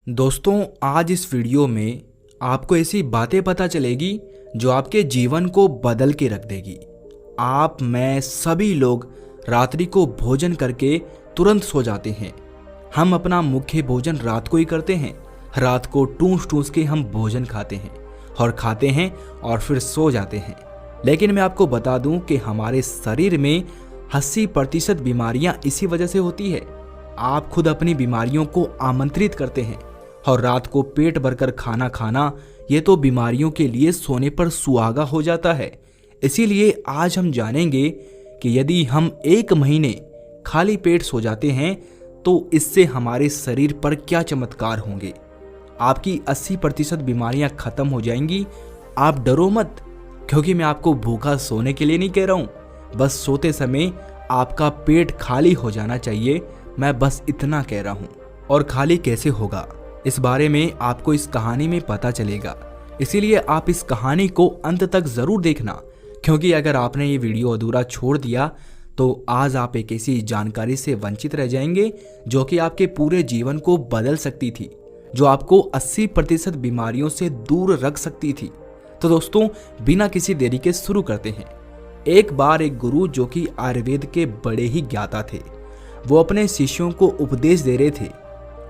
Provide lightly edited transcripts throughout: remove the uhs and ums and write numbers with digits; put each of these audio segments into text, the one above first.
दोस्तों, आज इस वीडियो में आपको ऐसी बातें पता चलेगी जो आपके जीवन को बदल के रख देगी। आप, मैं, सभी लोग रात्रि को भोजन करके तुरंत सो जाते हैं। हम अपना मुख्य भोजन रात को ही करते हैं। रात को टूस टूस के हम भोजन खाते हैं और फिर सो जाते हैं। लेकिन मैं आपको बता दूं कि हमारे शरीर में 80% बीमारियां इसी वजह से होती है। आप खुद अपनी बीमारियों को आमंत्रित करते हैं और रात को पेट भरकर खाना खाना ये तो बीमारियों के लिए सोने पर सुहागा हो जाता है। इसीलिए आज हम जानेंगे कि यदि हम 1 महीने खाली पेट सो जाते हैं तो इससे हमारे शरीर पर क्या चमत्कार होंगे। आपकी 80% बीमारियां खत्म हो जाएंगी। आप डरो मत, क्योंकि मैं आपको भूखा सोने के लिए नहीं कह रहा हूं। बस सोते समय आपका पेट खाली हो जाना चाहिए, मैं बस इतना कह रहा हूं। और खाली कैसे होगा, इस बारे में आपको इस कहानी में पता चलेगा। इसीलिए आप इस कहानी को अंत तक जरूर देखना, क्योंकि अगर आपने ये वीडियो अधूरा छोड़ दिया तो आज आप एक ऐसी जानकारी से वंचित रह जाएंगे जो कि आपके पूरे जीवन को बदल सकती थी, जो आपको 80% बीमारियों से दूर रख सकती थी। तो दोस्तों, बिना किसी देरी के शुरू करते हैं। एक बार एक गुरु, जो कि आयुर्वेद के बड़े ही ज्ञाता थे, वो अपने शिष्यों को उपदेश दे रहे थे।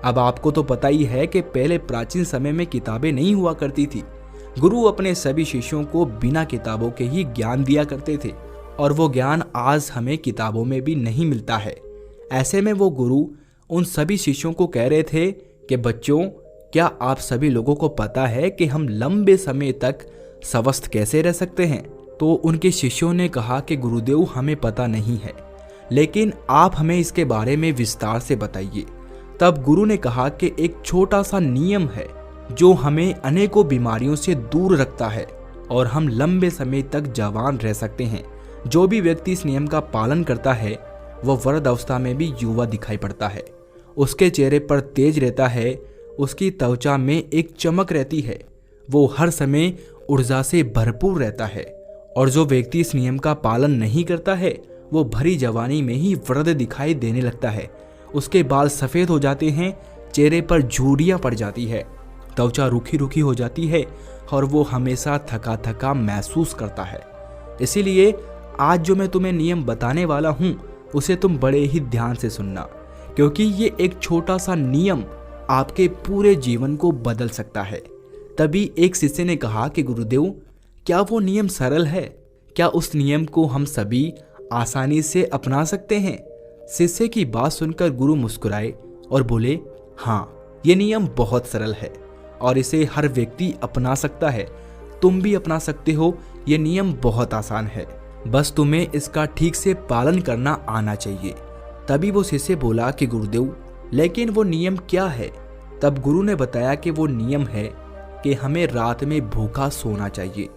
अब आपको तो पता ही है कि पहले प्राचीन समय में किताबें नहीं हुआ करती थी। गुरु अपने सभी शिष्यों को बिना किताबों के ही ज्ञान दिया करते थे, और वो ज्ञान आज हमें किताबों में भी नहीं मिलता है। ऐसे में वो गुरु उन सभी शिष्यों को कह रहे थे कि बच्चों, क्या आप सभी लोगों को पता है कि हम लंबे समय तक स्वस्थ कैसे रह सकते हैं? तो उनके शिष्यों ने कहा कि गुरुदेव, हमें पता नहीं है, लेकिन आप हमें इसके बारे में विस्तार से बताइए। तब गुरु ने कहा कि एक छोटा सा नियम है जो हमें अनेकों बीमारियों से दूर रखता है और हम लंबे समय तक जवान रह सकते हैं। जो भी व्यक्ति इस नियम का पालन करता है वह वृद्ध अवस्था में भी युवा दिखाई पड़ता है। उसके चेहरे पर तेज रहता है, उसकी त्वचा में एक चमक रहती है, वो हर समय ऊर्जा से भरपूर रहता है। और जो व्यक्ति इस नियम का पालन नहीं करता है वो भरी जवानी में ही वृद्ध दिखाई देने लगता है। उसके बाल सफेद हो जाते हैं, चेहरे पर झुर्रियां पड़ जाती है, त्वचा रूखी रूखी हो जाती है और वो हमेशा थका थका महसूस करता है। इसीलिए आज जो मैं तुम्हें नियम बताने वाला हूँ उसे तुम बड़े ही ध्यान से सुनना, क्योंकि ये एक छोटा सा नियम आपके पूरे जीवन को बदल सकता है। तभी एक शिष्य ने कहा कि गुरुदेव, क्या वो नियम सरल है? क्या उस नियम को हम सभी आसानी से अपना सकते हैं? शिष्य की बात सुनकर गुरु मुस्कुराए और बोले, हाँ, ये नियम बहुत सरल है और इसे हर व्यक्ति अपना सकता है। तुम भी अपना सकते हो। ये नियम बहुत आसान है, बस तुम्हें इसका ठीक से पालन करना आना चाहिए। तभी वो शिष्य बोला कि गुरुदेव, लेकिन वो नियम क्या है? तब गुरु ने बताया कि वो नियम है कि हमें रात में भूखा सोना चाहिए।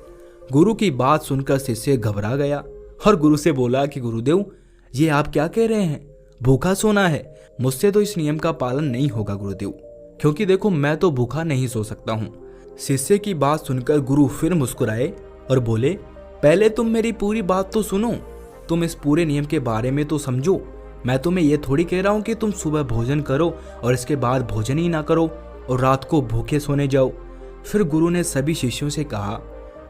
गुरु की बात सुनकर शिष्य घबरा गया और गुरु से बोला कि गुरुदेव, ये आप क्या कह रहे हैं? भूखा सोना है? मुझसे तो इस नियम का पालन नहीं होगा गुरुदेव, क्योंकि देखो, मैं तो भूखा नहीं सो सकता हूँ। शिष्य की बात सुनकर गुरु फिर मुस्कुराए और बोले, पहले तुम मेरी पूरी बात तो सुनो, तुम इस पूरे नियम के बारे में तो समझो। मैं तुम्हें यह थोड़ी कह रहा हूँ कि तुम सुबह भोजन करो और इसके बाद भोजन ही ना करो और रात को भूखे सोने जाओ। फिर गुरु ने सभी शिष्यों से कहा,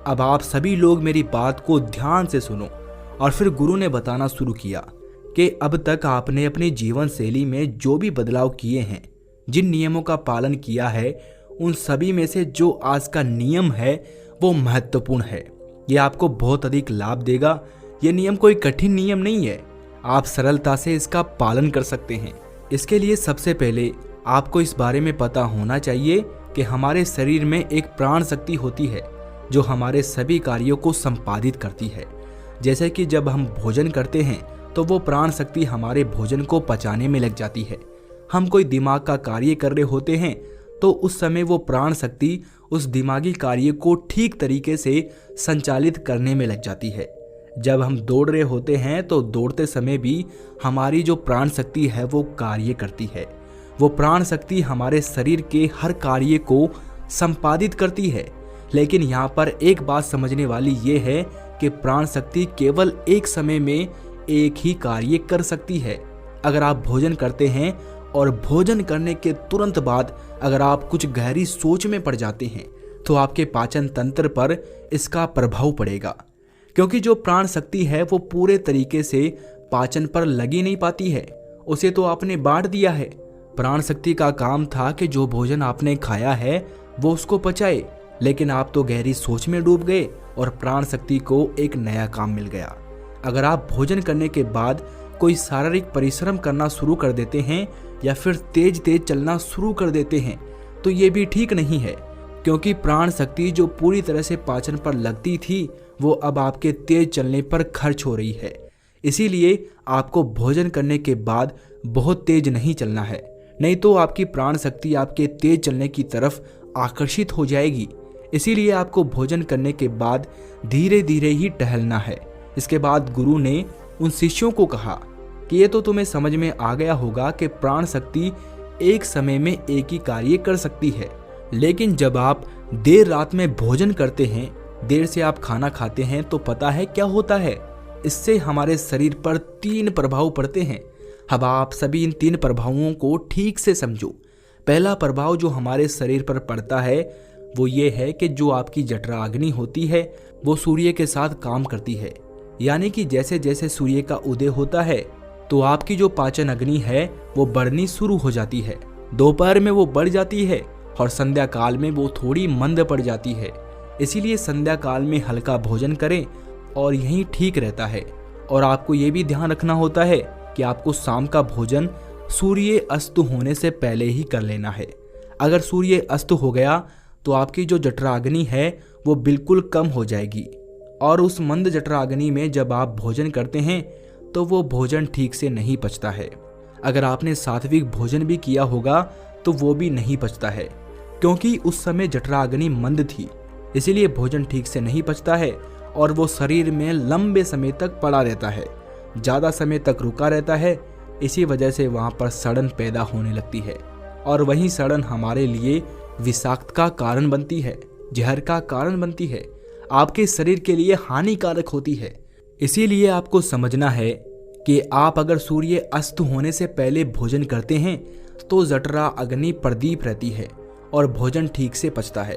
अब आप सभी लोग मेरी बात को ध्यान से सुनो। और फिर गुरु ने बताना शुरू किया कि अब तक आपने अपनी जीवन शैली में जो भी बदलाव किए हैं, जिन नियमों का पालन किया है, उन सभी में से जो आज का नियम है वो महत्वपूर्ण है। ये आपको बहुत अधिक लाभ देगा। ये नियम कोई कठिन नियम नहीं है, आप सरलता से इसका पालन कर सकते हैं। इसके लिए सबसे पहले आपको इस बारे में पता होना चाहिए कि हमारे शरीर में एक प्राण शक्ति होती है जो हमारे सभी कार्यों को संपादित करती है। जैसे कि जब हम भोजन करते हैं तो वो प्राण शक्ति हमारे भोजन को पचाने में लग जाती है। हम कोई दिमाग का कार्य कर रहे होते हैं तो उस समय वो प्राण शक्ति उस दिमागी कार्य को ठीक तरीके से संचालित करने में लग जाती है। जब हम दौड़ रहे होते हैं तो दौड़ते समय भी हमारी जो प्राण शक्ति है वो कार्य करती है। वो प्राण शक्ति हमारे शरीर के हर कार्य को संपादित करती है। लेकिन यहाँ पर एक बात समझने वाली ये है कि प्राण शक्ति केवल एक समय में एक ही कार्य कर सकती है। अगर आप भोजन करते हैं और भोजन करने के तुरंत बाद अगर आप कुछ गहरी सोच में पड़ जाते हैं तो आपके पाचन तंत्र पर इसका प्रभाव पड़ेगा, क्योंकि जो प्राण शक्ति है वो पूरे तरीके से पाचन पर लगी नहीं पाती है, उसे तो आपने बांट दिया है। प्राण शक्ति का काम था कि जो भोजन आपने खाया है वो उसको पचाए, लेकिन आप तो गहरी सोच में डूब गए और प्राण शक्ति को एक नया काम मिल गया। अगर आप भोजन करने के बाद कोई शारीरिक परिश्रम करना शुरू कर देते हैं या फिर तेज तेज चलना शुरू कर देते हैं तो ये भी ठीक नहीं है, क्योंकि प्राण शक्ति जो पूरी तरह से पाचन पर लगती थी वो अब आपके तेज चलने पर खर्च हो रही है। इसीलिए आपको भोजन करने के बाद बहुत तेज नहीं चलना है, नहीं तो आपकी प्राण शक्ति आपके तेज चलने की तरफ आकर्षित हो जाएगी। इसीलिए आपको भोजन करने के बाद धीरे धीरे ही टहलना है। इसके बाद गुरु ने उन शिष्यों को कहा कि ये तो तुम्हें समझ में आ गया होगा कि प्राण शक्ति एक समय में एक ही कार्य कर सकती है, लेकिन जब आप देर रात में भोजन करते हैं, देर से आप खाना खाते हैं, तो पता है क्या होता है? इससे हमारे शरीर पर 3 प्रभाव पड़ते हैं। अब आप सभी इन 3 प्रभावों को ठीक से समझो। पहला प्रभाव जो हमारे शरीर पर पड़ता है वो ये है कि जो आपकी जठराग्नि होती है वो सूर्य के साथ काम करती है, यानी कि जैसे जैसे सूर्य का उदय होता है तो आपकी जो पाचन अग्नि है वो बढ़नी शुरू हो जाती है। दोपहर में वो बढ़ जाती है और संध्या काल में वो थोड़ी मंद पड़ जाती है। इसीलिए संध्या काल में हल्का भोजन करें और यही ठीक रहता है। और आपको ये भी ध्यान रखना होता है कि आपको शाम का भोजन सूर्य अस्त होने से पहले ही कर लेना है। अगर सूर्य अस्त हो गया तो आपकी जो जठराग्नि है वो बिल्कुल कम हो जाएगी, और उस मंद जठराग्नि में जब आप भोजन करते हैं तो वो भोजन ठीक से नहीं पचता है। अगर आपने सात्विक भोजन भी किया होगा तो वो भी नहीं पचता है, क्योंकि उस समय जठराग्नि मंद थी। इसीलिए भोजन ठीक से नहीं पचता है और वो शरीर में लंबे समय तक पड़ा रहता है, ज़्यादा समय तक रुका रहता है। इसी वजह से वहाँ पर सड़न पैदा होने लगती है, और वही सड़न हमारे लिए विषाक्त का कारण बनती है, जहर का कारण बनती है, आपके शरीर के लिए हानिकारक होती है। इसीलिए आपको समझना है कि आप अगर सूर्य अस्त होने से पहले भोजन करते हैं तो जठरा अग्नि प्रदीप रहती है और भोजन ठीक से पचता है।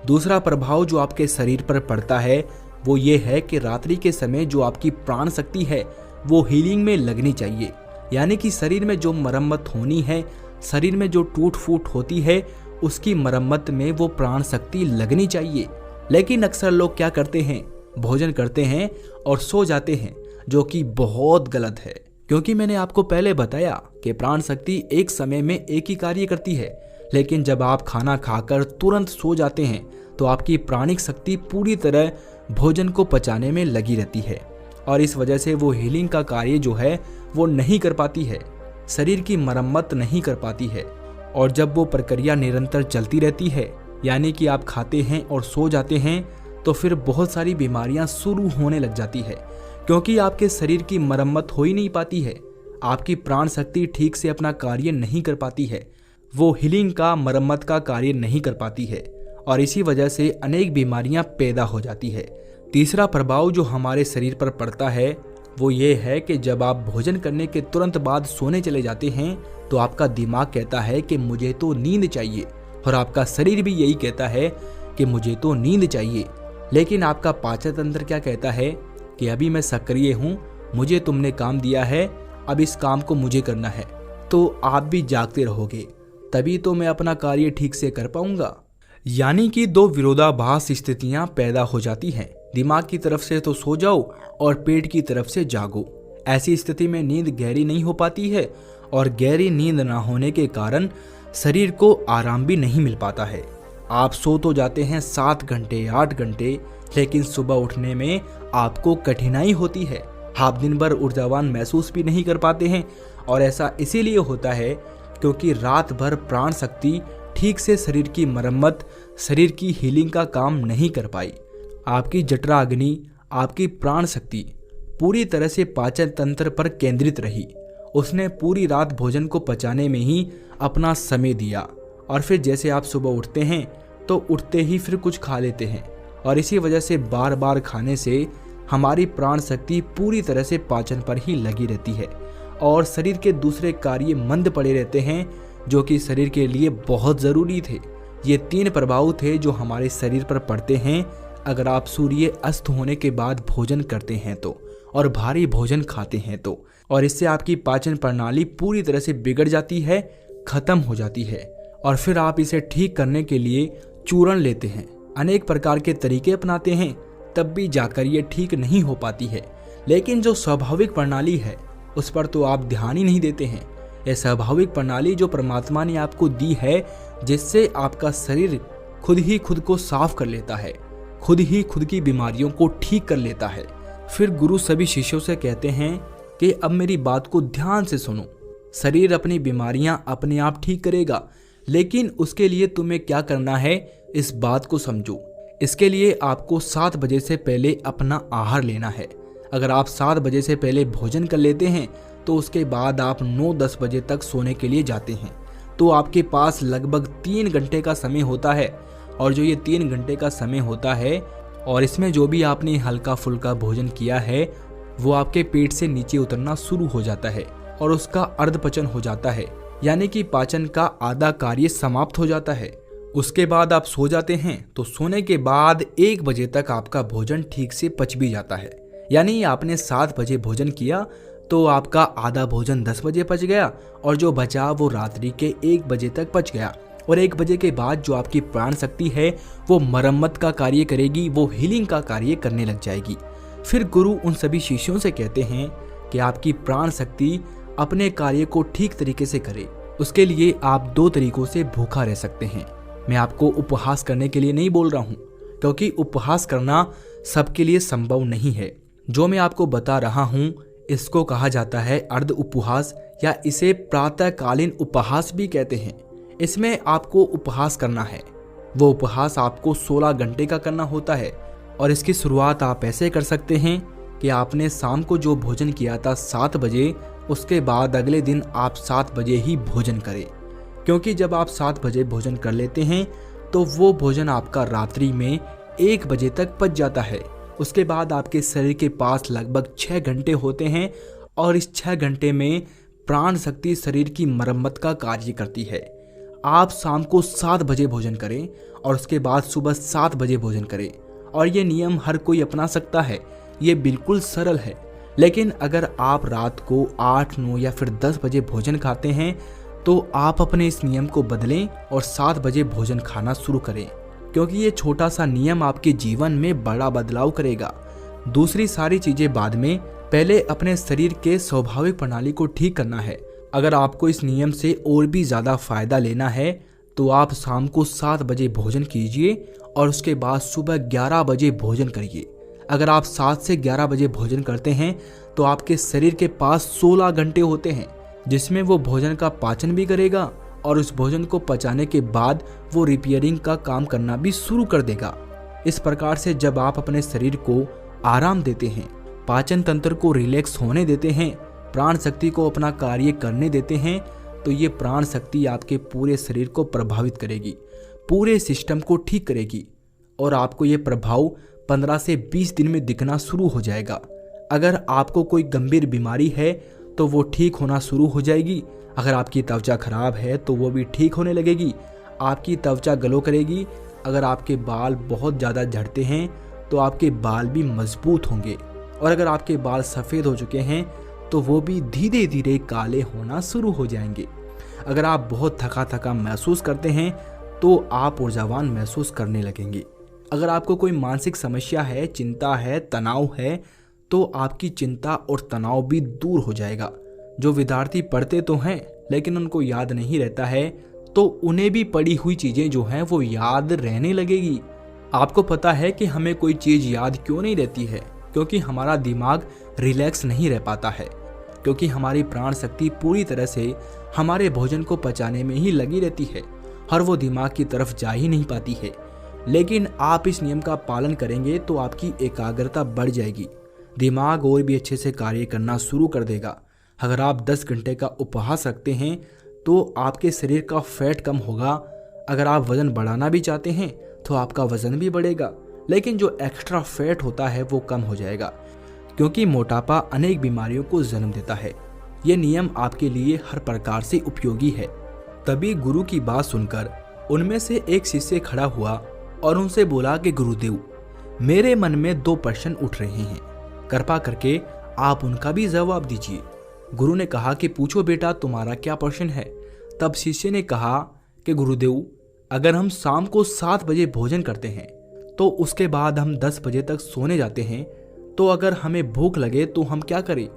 दूसरा प्रभाव जो आपके शरीर पर पड़ता है वो ये है कि रात्रि के समय जो आपकी प्राण शक्ति है वो हीलिंग में लगनी चाहिए, यानी कि शरीर में जो मरम्मत होनी है, शरीर में जो टूट फूट होती है उसकी मरम्मत में वो प्राण शक्ति लगनी चाहिए। लेकिन अक्सर लोग क्या करते हैं, भोजन करते हैं और सो जाते हैं, जो कि बहुत गलत है, क्योंकि मैंने आपको पहले बताया कि प्राण शक्ति एक समय में एक ही कार्य करती है। लेकिन जब आप खाना खाकर तुरंत सो जाते हैं तो आपकी प्राणिक शक्ति पूरी तरह भोजन को पचाने में लगी रहती है, और इस वजह से वो हीलिंग का कार्य जो है वो नहीं कर पाती है, शरीर की मरम्मत नहीं कर पाती है। और जब वो प्रक्रिया निरंतर चलती रहती है, यानी कि आप खाते हैं और सो जाते हैं, तो फिर बहुत सारी बीमारियां शुरू होने लग जाती है, क्योंकि आपके शरीर की मरम्मत हो ही नहीं पाती है। आपकी प्राण शक्ति ठीक से अपना कार्य नहीं कर पाती है, वो हीलिंग का मरम्मत का कार्य नहीं कर पाती है, और इसी वजह से अनेक बीमारियां पैदा हो जाती है। तीसरा प्रभाव जो हमारे शरीर पर पड़ता है वो ये है कि जब आप भोजन करने के तुरंत बाद सोने चले जाते हैं तो आपका दिमाग कहता है कि मुझे तो नींद चाहिए, और आपका शरीर भी यही कहता है कि मुझे तो नींद चाहिए। लेकिन आपका पाचन तंत्र क्या कहता है कि अभी मैं सक्रिय हूँ, मुझे तुमने काम दिया है, अब इस काम को मुझे करना है, तो आप भी जागते रहोगे, तभी तो मैं अपना कार्य ठीक से कर पाऊंगा। यानी कि 2 विरोधाभास स्थितियां पैदा हो जाती हैं। दिमाग की तरफ से तो सो जाओ और पेट की तरफ से जागो। ऐसी स्थिति में नींद गहरी नहीं हो पाती है, और गहरी नींद ना होने के कारण शरीर को आराम भी नहीं मिल पाता है। आप सो तो जाते हैं 7 घंटे 8 घंटे, लेकिन सुबह उठने में आपको कठिनाई होती है। आप दिन भर ऊर्जावान महसूस भी नहीं कर पाते हैं, और ऐसा इसीलिए होता है क्योंकि रात भर प्राण शक्ति ठीक से शरीर की मरम्मत, शरीर की हीलिंग का काम नहीं कर पाई। आपकी जठराग्नि, आपकी प्राण शक्ति पूरी तरह से पाचन तंत्र पर केंद्रित रही। उसने पूरी रात भोजन को पचाने में ही अपना समय दिया, और फिर जैसे आप सुबह उठते हैं तो उठते ही फिर कुछ खा लेते हैं, और इसी वजह से बार बार खाने से हमारी प्राण शक्ति पूरी तरह से पाचन पर ही लगी रहती है, और शरीर के दूसरे कार्य मंद पड़े रहते हैं, जो कि शरीर के लिए बहुत ज़रूरी थे। ये 3 प्रभाव थे जो हमारे शरीर पर पड़ते हैं अगर आप सूर्य अस्त होने के बाद भोजन करते हैं तो, और भारी भोजन खाते हैं तो। और इससे आपकी पाचन प्रणाली पूरी तरह से बिगड़ जाती है, खत्म हो जाती है। और फिर आप इसे ठीक करने के लिए चूर्ण लेते हैं, अनेक प्रकार के तरीके अपनाते हैं, तब भी जाकर ये ठीक नहीं हो पाती है। लेकिन जो स्वाभाविक प्रणाली है उस पर तो आप ध्यान ही नहीं देते हैं। यह स्वाभाविक प्रणाली जो परमात्मा ने आपको दी है, जिससे आपका शरीर खुद ही खुद को साफ कर लेता है, खुद ही खुद की बीमारियों को ठीक कर लेता है। फिर गुरु सभी शिष्यों से कहते हैं कि अब मेरी बात को ध्यान से सुनो। शरीर अपनी बीमारियां अपने आप ठीक करेगा, लेकिन उसके लिए तुम्हें क्या करना है इस बात को समझो। इसके लिए आपको 7 बजे से पहले अपना आहार लेना है। अगर आप 7 बजे से पहले भोजन कर लेते हैं तो उसके बाद आप 9-10 बजे तक सोने के लिए जाते हैं, तो आपके पास लगभग 3 घंटे का समय होता है। और जो ये 3 घंटे का समय होता है और इसमें जो भी आपने हल्का फुल्का भोजन किया है वो आपके पेट से नीचे उतरना शुरू हो जाता है और उसका अर्धपचन हो जाता है, यानी कि पाचन का आधा कार्य समाप्त हो जाता है। उसके बाद आप सो जाते हैं, तो सोने के बाद 1 बजे तक आपका भोजन ठीक से पच भी जाता है। यानी आपने 7 बजे भोजन किया तो आपका आधा भोजन 10 बजे पच गया और जो बचा वो रात्रि के 1 बजे तक पच गया। और 1 बजे के बाद जो आपकी प्राण शक्ति है वो मरम्मत का कार्य करेगी, वो हीलिंग का कार्य करने लग जाएगी। फिर गुरु उन सभी शिष्यों से कहते हैं कि आपकी प्राण शक्ति अपने कार्य को ठीक तरीके से करे। उसके लिए आप 2 तरीकों से भूखा रह सकते हैं। मैं आपको उपहास करने के लिए नहीं बोल रहा हूँ, क्योंकि उपहास करना सबके लिए संभव नहीं है। जो मैं आपको बता रहा हूँ इसको कहा जाता है अर्ध उपहास, या इसे प्रातःकालीन उपहास भी कहते हैं। इसमें आपको उपहास करना है। वो उपहास आपको 16 घंटे का करना होता है और इसकी शुरुआत आप ऐसे कर सकते हैं कि आपने शाम को जो भोजन किया था 7 बजे, उसके बाद अगले दिन आप 7 बजे ही भोजन करें। क्योंकि जब आप 7 बजे भोजन कर लेते हैं तो वो भोजन आपका रात्रि में 1 बजे तक पच जाता है। उसके बाद आपके शरीर के पास लगभग 6 घंटे होते हैं और इस 6 घंटे में प्राण शक्ति शरीर की मरम्मत का कार्य करती है। आप शाम को 7 बजे भोजन करें और उसके बाद सुबह 7 बजे भोजन करें, और ये नियम हर कोई अपना सकता है। ये बिल्कुल सरल है। लेकिन अगर आप रात को 8, 9 या फिर 10 बजे भोजन खाते हैं तो आप अपने इस नियम को बदलें और 7 बजे भोजन खाना शुरू करें, क्योंकि ये छोटा सा नियम आपके जीवन में बड़ा बदलाव करेगा। दूसरी सारी चीजें बाद में, पहले अपने शरीर के स्वाभाविक प्रणाली को ठीक करना है। अगर आपको इस नियम से और भी ज़्यादा फायदा लेना है तो आप शाम को 7 बजे भोजन कीजिए और उसके बाद सुबह 11 बजे भोजन करिए। अगर आप 7 से 11 बजे भोजन करते हैं तो आपके शरीर के पास 16 घंटे होते हैं, जिसमें वो भोजन का पाचन भी करेगा और उस भोजन को पचाने के बाद वो रिपेयरिंग का काम करना भी शुरू कर देगा। इस प्रकार से जब आप अपने शरीर को आराम देते हैं, पाचन तंत्र को रिलैक्स होने देते हैं, प्राण शक्ति को अपना कार्य करने देते हैं, तो ये प्राण शक्ति आपके पूरे शरीर को प्रभावित करेगी, पूरे सिस्टम को ठीक करेगी और आपको ये प्रभाव 15 से 20 दिन में दिखना शुरू हो जाएगा। अगर आपको कोई गंभीर बीमारी है तो वो ठीक होना शुरू हो जाएगी। अगर आपकी त्वचा खराब है तो वो भी ठीक होने लगेगी, आपकी त्वचा ग्लो करेगी। अगर आपके बाल बहुत ज़्यादा झड़ते हैं तो आपके बाल भी मजबूत होंगे, और अगर आपके बाल सफ़ेद हो चुके हैं तो वो भी धीरे धीरे काले होना शुरू हो जाएंगे। अगर आप बहुत थका थका महसूस करते हैं तो आप ऊर्जावान महसूस करने लगेंगे। अगर आपको कोई मानसिक समस्या है, चिंता है, तनाव है, तो आपकी चिंता और तनाव भी दूर हो जाएगा। जो विद्यार्थी पढ़ते तो हैं लेकिन उनको याद नहीं रहता है, तो उन्हें भी पढ़ी हुई चीज़ें जो हैं वो याद रहने लगेगी। आपको पता है कि हमें कोई चीज़ याद क्यों नहीं रहती है? क्योंकि हमारा दिमाग रिलैक्स नहीं रह पाता है, क्योंकि हमारी प्राण शक्ति पूरी तरह से हमारे भोजन को पचाने में ही लगी रहती है और वो दिमाग की तरफ जा ही नहीं पाती है। लेकिन आप इस नियम का पालन करेंगे तो आपकी एकाग्रता बढ़ जाएगी, दिमाग और भी अच्छे से कार्य करना शुरू कर देगा। अगर आप 10 घंटे का उपवास रखते हैं तो आपके शरीर का फैट कम होगा। अगर आप वजन बढ़ाना भी चाहते हैं तो आपका वजन भी बढ़ेगा, लेकिन जो एक्स्ट्रा फैट होता है वो कम हो जाएगा, क्योंकि मोटापा अनेक बीमारियों को जन्म देता है। ये नियम आपके लिए हर प्रकार से उपयोगी है। तभी गुरु की बात सुनकर उनमें से एक शिष्य खड़ा हुआ और उनसे बोला कि गुरुदेव, मेरे मन में 2 प्रश्न उठ रहे हैं, कृपा करके आप उनका भी जवाब दीजिए। गुरु ने कहा कि पूछो बेटा, तुम्हारा क्या प्रश्न है। तब शिष्य ने कहा कि गुरुदेव, अगर हम शाम को 7 बजे भोजन करते हैं तो उसके बाद हम 10 बजे तक सोने जाते हैं, तो अगर हमें भूख लगे तो हम क्या करें।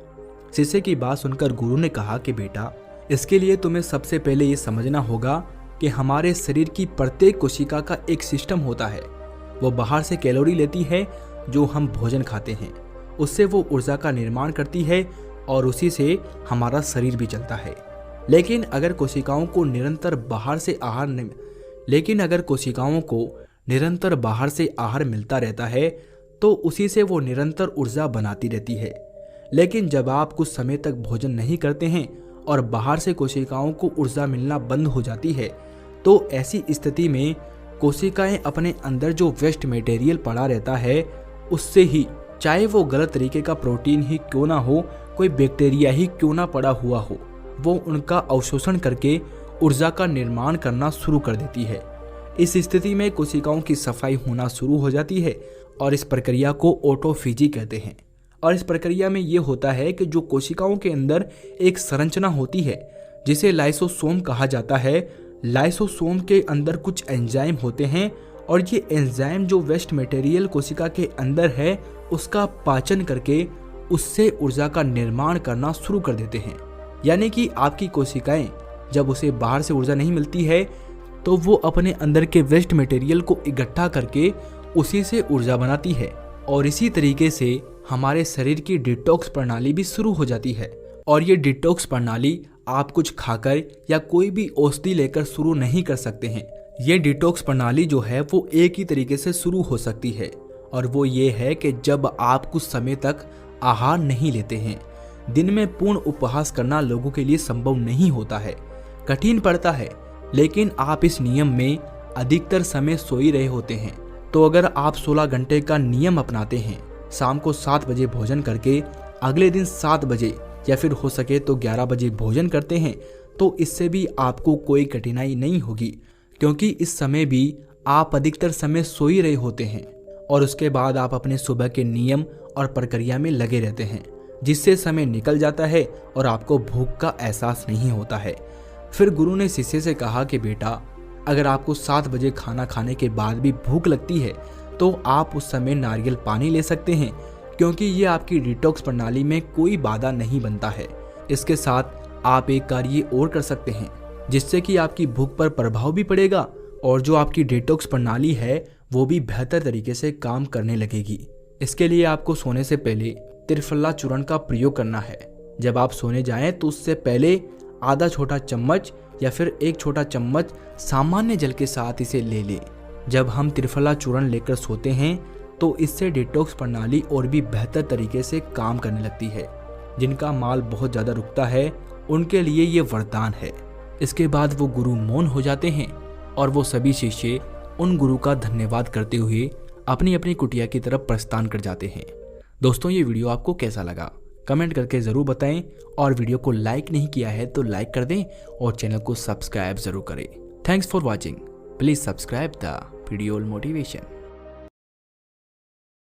शिष्य की बात सुनकर गुरु ने कहा कि बेटा, इसके लिए तुम्हें सबसे पहले ये समझना होगा कि हमारे शरीर की प्रत्येक कोशिका का एक सिस्टम होता है। वो बाहर से कैलोरी लेती है जो हम भोजन खाते हैं, उससे वो ऊर्जा का निर्माण करती है और उसी से हमारा शरीर भी चलता है। लेकिन अगर कोशिकाओं को निरंतर बाहर से आहार मिलता रहता है तो उसी से वो निरंतर ऊर्जा बनाती रहती है। लेकिन जब आप कुछ समय तक भोजन नहीं करते हैं और बाहर से कोशिकाओं को ऊर्जा मिलना बंद हो जाती है, तो ऐसी स्थिति में कोशिकाएं अपने अंदर जो वेस्ट मटेरियल पड़ा रहता है उससे ही, चाहे वो गलत तरीके का प्रोटीन ही क्यों ना हो, कोई बैक्टीरिया ही क्यों ना पड़ा हुआ हो, वो उनका अवशोषण करके ऊर्जा का निर्माण करना शुरू कर देती है। इस स्थिति में कोशिकाओं की सफाई होना शुरू हो जाती है और इस प्रक्रिया को ऑटोफेजी कहते हैं। और इस प्रक्रिया में ये होता है कि जो कोशिकाओं के अंदर एक संरचना होती है जिसे लाइसोसोम कहा जाता है, लाइसोसोम के अंदर कुछ एंजाइम होते हैं और ये एंजाइम जो वेस्ट मटेरियल कोशिका के अंदर है उसका पाचन करके उससे ऊर्जा का निर्माण करना शुरू कर देते हैं। यानी कि आपकी कोशिकाएं जब उसे बाहर से ऊर्जा नहीं मिलती है तो वो अपने अंदर के वेस्ट मटेरियल को इकट्ठा करके उसी से ऊर्जा बनाती है। और इसी तरीके से हमारे शरीर की डिटॉक्स प्रणाली भी शुरू हो जाती है। और ये डिटॉक्स प्रणाली आप कुछ खाकर या कोई भी औषधि लेकर शुरू नहीं कर सकते हैं। ये डिटॉक्स प्रणाली जो है वो एक ही तरीके से शुरू हो सकती है, और वो ये है कि जब आप कुछ समय तक आहार नहीं लेते हैं। दिन में पूर्ण उपवास करना लोगों के लिए संभव नहीं होता है, कठिन पड़ता है, लेकिन आप इस नियम में अधिकतर समय सो ही रहे होते हैं। तो अगर आप 16 घंटे का नियम अपनाते हैं, शाम को 7 बजे भोजन करके अगले दिन 7 बजे या फिर हो सके तो 11 बजे भोजन करते हैं, तो इससे भी आपको कोई कठिनाई नहीं होगी, क्योंकि इस समय भी आप अधिकतर समय सो ही रहे होते हैं और उसके बाद आप अपने सुबह के नियम और प्रक्रिया में लगे रहते हैं, जिससे समय निकल जाता है और आपको भूख का एहसास नहीं होता है। फिर गुरु ने शिष्य से कहा कि बेटा, अगर आपको 7 बजे खाना खाने के बाद भी भूख लगती है तो आप उस समय नारियल पानी ले सकते हैं, क्योंकि ये आपकी डिटॉक्स प्रणाली में कोई बाधा नहीं बनता है। इसके साथ आप एक कार्य और कर सकते हैं जिससे कि आपकी भूख पर प्रभाव भी पड़ेगा और जो आपकी डिटॉक्स प्रणाली है वो भी बेहतर तरीके से काम करने लगेगी। इसके लिए आपको सोने से पहले त्रिफला चूर्ण का प्रयोग करना है। जब आप सोने जाएं तो उससे पहले आधा छोटा चम्मच या फिर 1 छोटा चम्मच सामान्य जल के साथ इसे ले लें। जब हम त्रिफला चूर्ण लेकर सोते हैं तो इससे डिटॉक्स प्रणाली और भी बेहतर तरीके से काम करने लगती है। जिनका माल बहुत ज़्यादा रुकता है उनके लिए ये वरदान है। इसके बाद वो गुरु मौन हो जाते हैं और वो सभी शिष्य उन गुरु का धन्यवाद करते हुए अपनी अपनी कुटिया की तरफ प्रस्थान कर जाते हैं। दोस्तों, ये वीडियो आपको कैसा लगा कमेंट करके ज़रूर बताएं, और वीडियो को लाइक नहीं किया है तो लाइक कर दें और चैनल को सब्सक्राइब ज़रूर करें। Thanks for watching. Please subscribe the video motivation.